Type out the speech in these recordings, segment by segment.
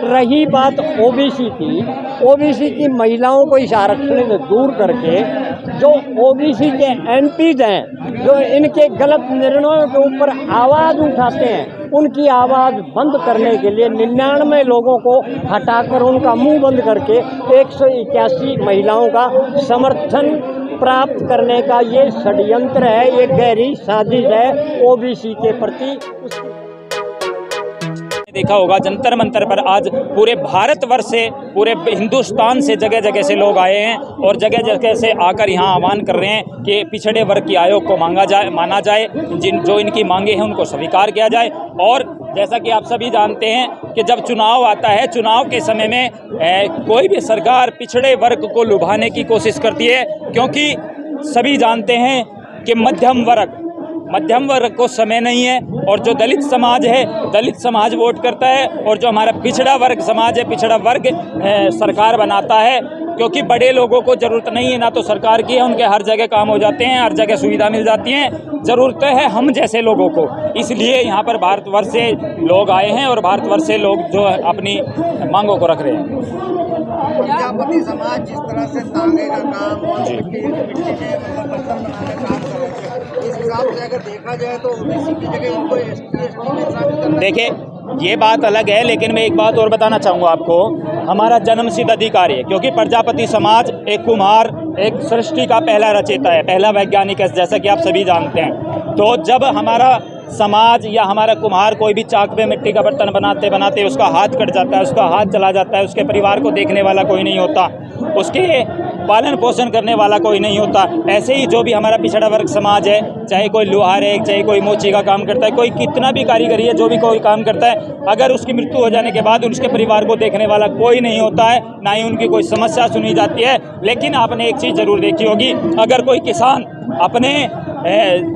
रही बात ओबीसी की महिलाओं को इस आरक्षण से दूर करके जो ओबीसी के एमपीज हैं, जो इनके गलत निर्णयों के ऊपर आवाज़ उठाते हैं, उनकी आवाज़ बंद करने के लिए 99 लोगों को हटाकर उनका मुंह बंद करके 181 महिलाओं का समर्थन प्राप्त करने का ये षड्यंत्र है, ये गहरी साजिश है ओबीसी के प्रति। देखा होगा जंतर मंतर पर आज पूरे भारतवर्ष से, पूरे हिंदुस्तान से जगह जगह से लोग आए हैं और जगह जगह से आकर यहाँ आह्वान कर रहे हैं कि पिछड़े वर्ग की आयोग को माना जाए, जो इनकी मांगे हैं उनको स्वीकार किया जाए। और जैसा कि आप सभी जानते हैं कि जब चुनाव आता है, चुनाव के समय में कोई भी सरकार पिछड़े वर्ग को लुभाने की कोशिश करती है, क्योंकि सभी जानते हैं कि मध्यम वर्ग को समय नहीं है। और जो दलित समाज है, दलित समाज वोट करता है, और जो हमारा पिछड़ा वर्ग समाज है, पिछड़ा वर्ग सरकार बनाता है, क्योंकि बड़े लोगों को ज़रूरत नहीं है, ना तो सरकार की है, उनके हर जगह काम हो जाते हैं, हर जगह सुविधा मिल जाती हैं। ज़रूरत है हम जैसे लोगों को, इसलिए यहाँ पर भारतवर्ष से लोग आए हैं और भारतवर्ष से लोग जो अपनी मांगों को रख रहे हैं। प्रजापति समाज जिस तरह से तांगे का काम और मिट्टी के बर्तन बनाने का काम कर रहे हैं, इस हिसाब से अगर देखा जाए तो ओबीसी की जगह इनको एसटी में शामिल करना। देखिए, ये बात अलग है, लेकिन मैं एक बात और बताना चाहूँगा आपको। हमारा जन्मसिद्ध अधिकार है, क्योंकि प्रजापति समाज एक कुम्हार, एक सृष्टि का पहला रचयिता है, पहला वैज्ञानिक है, जैसा कि आप सभी जानते हैं। तो जब हमारा समाज या हमारा कुम्हार कोई भी चाक पे मिट्टी का बर्तन बनाते बनाते उसका हाथ कट जाता है, उसका हाथ चला जाता है, उसके परिवार को देखने वाला कोई नहीं होता, उसके पालन पोषण करने वाला कोई नहीं होता। ऐसे ही जो भी हमारा पिछड़ा वर्ग समाज है, चाहे कोई लोहार है, चाहे कोई मोची का काम करता है, कोई कितना भी कारीगरी है, जो भी कोई काम करता है, अगर उसकी मृत्यु हो जाने के बाद उसके परिवार को देखने वाला कोई नहीं होता है, ना ही उनकी कोई समस्या सुनी जाती है। लेकिन आपने एक चीज़ ज़रूर देखी होगी, अगर कोई किसान अपने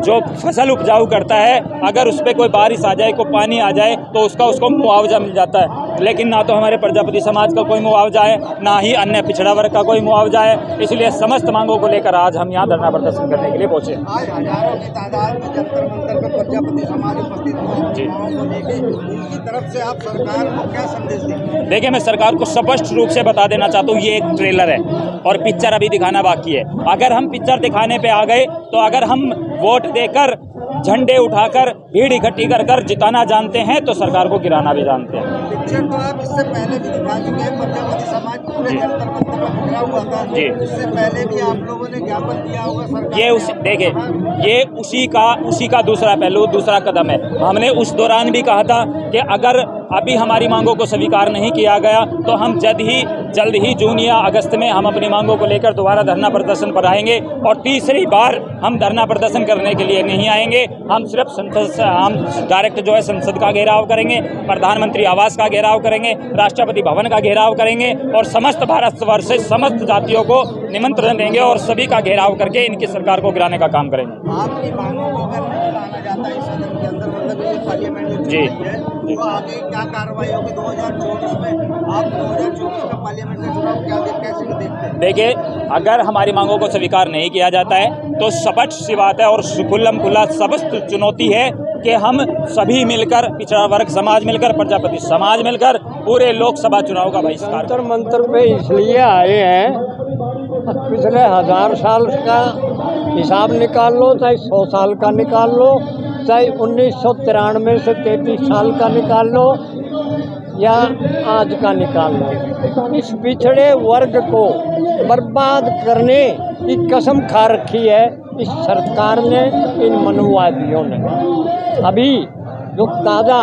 जो फसल उपजाऊ करता है, अगर उस पर कोई बारिश आ जाए, कोई पानी आ जाए, तो उसको मुआवजा मिल जाता है। लेकिन ना तो हमारे प्रजापति समाज का कोई मुआवजा है, ना ही अन्य पिछड़ा वर्ग का कोई मुआवजा है। इसलिए समस्त मांगों को लेकर आज हम यहाँ धरना प्रदर्शन करने के लिए पहुँचे। आज हजारों की तादाद में जंतर मंतर पर प्रजापति समाज उपस्थित हुए, इनकी तरफ से आप सरकार को क्या संदेश देंगे? देखिए, मैं सरकार को स्पष्ट रूप से बता देना चाहता हूँ, ये एक ट्रेलर है और पिक्चर अभी दिखाना बाकी है। अगर हम पिक्चर दिखाने पे आ गए, तो अगर हम वोट देकर, झंडे उठाकर, भीड़ इकट्ठी कर जिताना जानते हैं, तो सरकार को गिराना भी जानते हैं। पिक्चर तो आप इससे पहले भी दिखा चुके हैं, प्रजापति समाज पूरे जंतर मंतर पर बिखरा हुआ था जी। इससे पहले भी आप लोगों ने ज्ञापन दिया होगा सरकार। ये उसी का दूसरा पहलू, दूसरा कदम है। हमने उस दौरान भी कहा था कि अगर अभी हमारी मांगों को स्वीकार नहीं किया गया, तो हम जल्द ही जून या अगस्त में हम अपनी मांगों को लेकर दोबारा धरना प्रदर्शन पर आएंगे। और तीसरी बार हम धरना प्रदर्शन करने के लिए नहीं आएंगे, हम सिर्फ हम डायरेक्ट जो है संसद का घेराव करेंगे, प्रधानमंत्री आवास का घेराव करेंगे, राष्ट्रपति भवन का घेराव करेंगे, और समस्त भारतवर्ष से समस्त जातियों को निमंत्रण देंगे और सभी का घेराव करके इनकी सरकार को गिराने का काम करेंगे। आपकी मांगों को अगर नहीं लाना जाता इस सदन के अंदर, मतलब ये पार्लियामेंट जी, तो आगे क्या कार्रवाई होगी 2024 में? आप 2024 का पार्लियामेंट का चुनाव कैसे देखते हैं? देखिए, अगर हमारी मांगों को स्वीकार नहीं किया जाता है, तो स्पष्ट सी बात है और खुल्लम खुल्ला स्पष्ट चुनौती है कि हम सभी मिलकर, पिछड़ा वर्ग समाज मिलकर, प्रजापति समाज मिलकर पूरे लोकसभा चुनाव का बहिष्कार। जंतर मंतर पे इसलिए आए हैं, पिछले 1000 साल का हिसाब निकाल लो, चाहे 100 साल का निकाल लो, चाहे 1993 से 33 साल का निकाल लो, या आज का निकाल लो। इस पिछड़े वर्ग को बर्बाद करने की कसम खा रखी है इस सरकार ने, इन मनुवादियों ने। अभी जो ताज़ा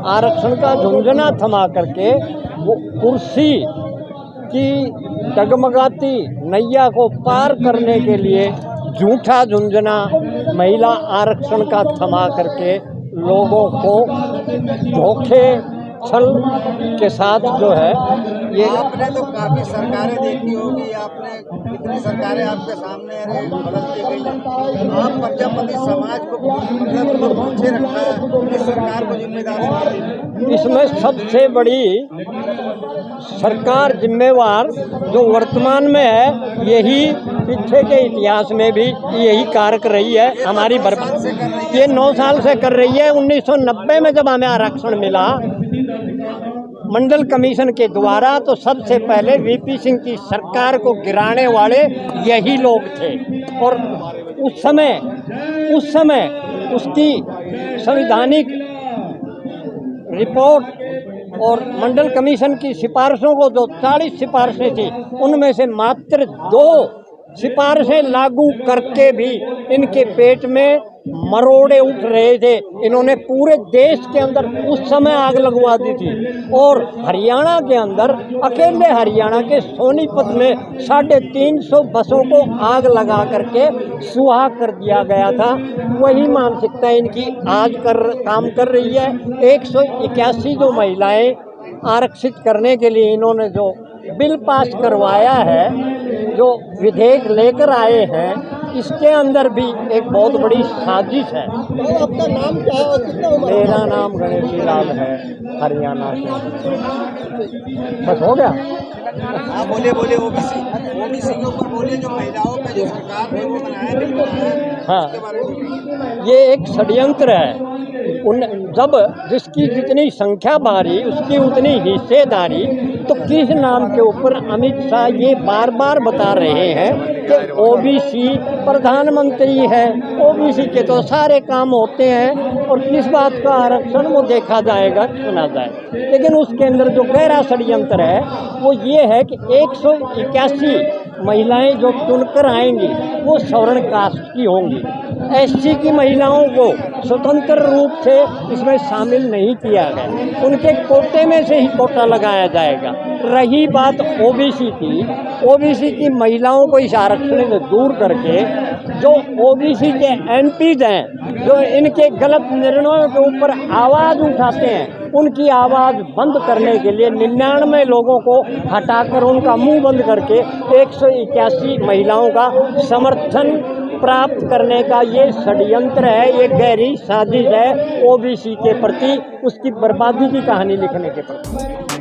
आरक्षण का झुंझुना थमा करके वो कुर्सी की डगमगाती नैया को पार करने के लिए झूठा झुंझुना महिला आरक्षण का थमा करके लोगों को धोखे छल के साथ जो है ये। आपने तो काफ़ी सरकारें देखी होगी, आपने कितनी सरकारें आपके सामने बदलती गई, आप प्रजापति समाज को मतलब पीछे रखा है, इस सरकार को जिम्मेदार समझते? इसमें सबसे बड़ी सरकार जिम्मेवार जो वर्तमान में है, यही पीछे के इतिहास में भी यही कारक रही है हमारी बर्बादी। ये 9 साल से कर रही है। 1990 में जब हमें आरक्षण मिला, मंडल कमीशन के द्वारा तो सबसे पहले वीपी सिंह की सरकार को गिराने वाले यही लोग थे। और उस समय उसकी संवैधानिक रिपोर्ट और मंडल कमीशन की सिफारिशों को जो 40 सिफारिशें थी उनमें से मात्र 2 सिफारिशें लागू करके भी इनके पेट में मरोड़े उठ रहे थे। इन्होंने पूरे देश के अंदर उस समय आग लगवा दी थी। और हरियाणा के अंदर अकेले हरियाणा के सोनीपत में 350 बसों को आग लगा करके सुहा कर दिया गया था। वही मानसिकता इनकी आज काम कर रही है। 181 जो महिलाएं आरक्षित करने के लिए इन्होंने जो बिल पास करवाया है, जो विधेयक लेकर आए हैं, इसके अंदर भी एक बहुत बड़ी साजिश है। तो आपका नाम क्या है और कितना उम्र है? मेरा नाम गणेशी लाल है, हरियाणा से। बस हो गया। आप बोले ओबीसी के ऊपर बोले, जो महिलाओं पे जो सरकार ने वो बनाया बिल बनाया, हाँ, उसके बारे में ये एक षड्यंत्र है। जब जिसकी जितनी संख्या बारी उसकी उतनी हिस्सेदारी, तो किस नाम के ऊपर अमित शाह ये बार बार बता रहे हैं कि ओबीसी प्रधानमंत्री है, ओबीसी के तो सारे काम होते हैं और किस बात का आरक्षण वो देखा जाएगा, सुना जाए। लेकिन उसके अंदर जो गहरा षड्यंत्र है वो ये है कि 181 महिलाएं जो चुनकर आएंगी वो सवर्ण कास्ट की होंगी। एससी की महिलाओं को स्वतंत्र रूप से इसमें शामिल नहीं किया गया, उनके कोटे में से ही कोटा लगाया जाएगा। रही बात ओबीसी की महिलाओं को इस आरक्षण से दूर करके जो ओबीसी के एमपीज हैं, जो इनके गलत निर्णयों के ऊपर आवाज़ उठाते हैं, उनकी आवाज़ बंद करने के लिए 99 लोगों को हटाकर उनका मुंह बंद करके 181 महिलाओं का समर्थन प्राप्त करने का ये षड्यंत्र है, ये गहरी साजिश है ओबीसी के प्रति, उसकी बर्बादी की कहानी लिखने के प्रति।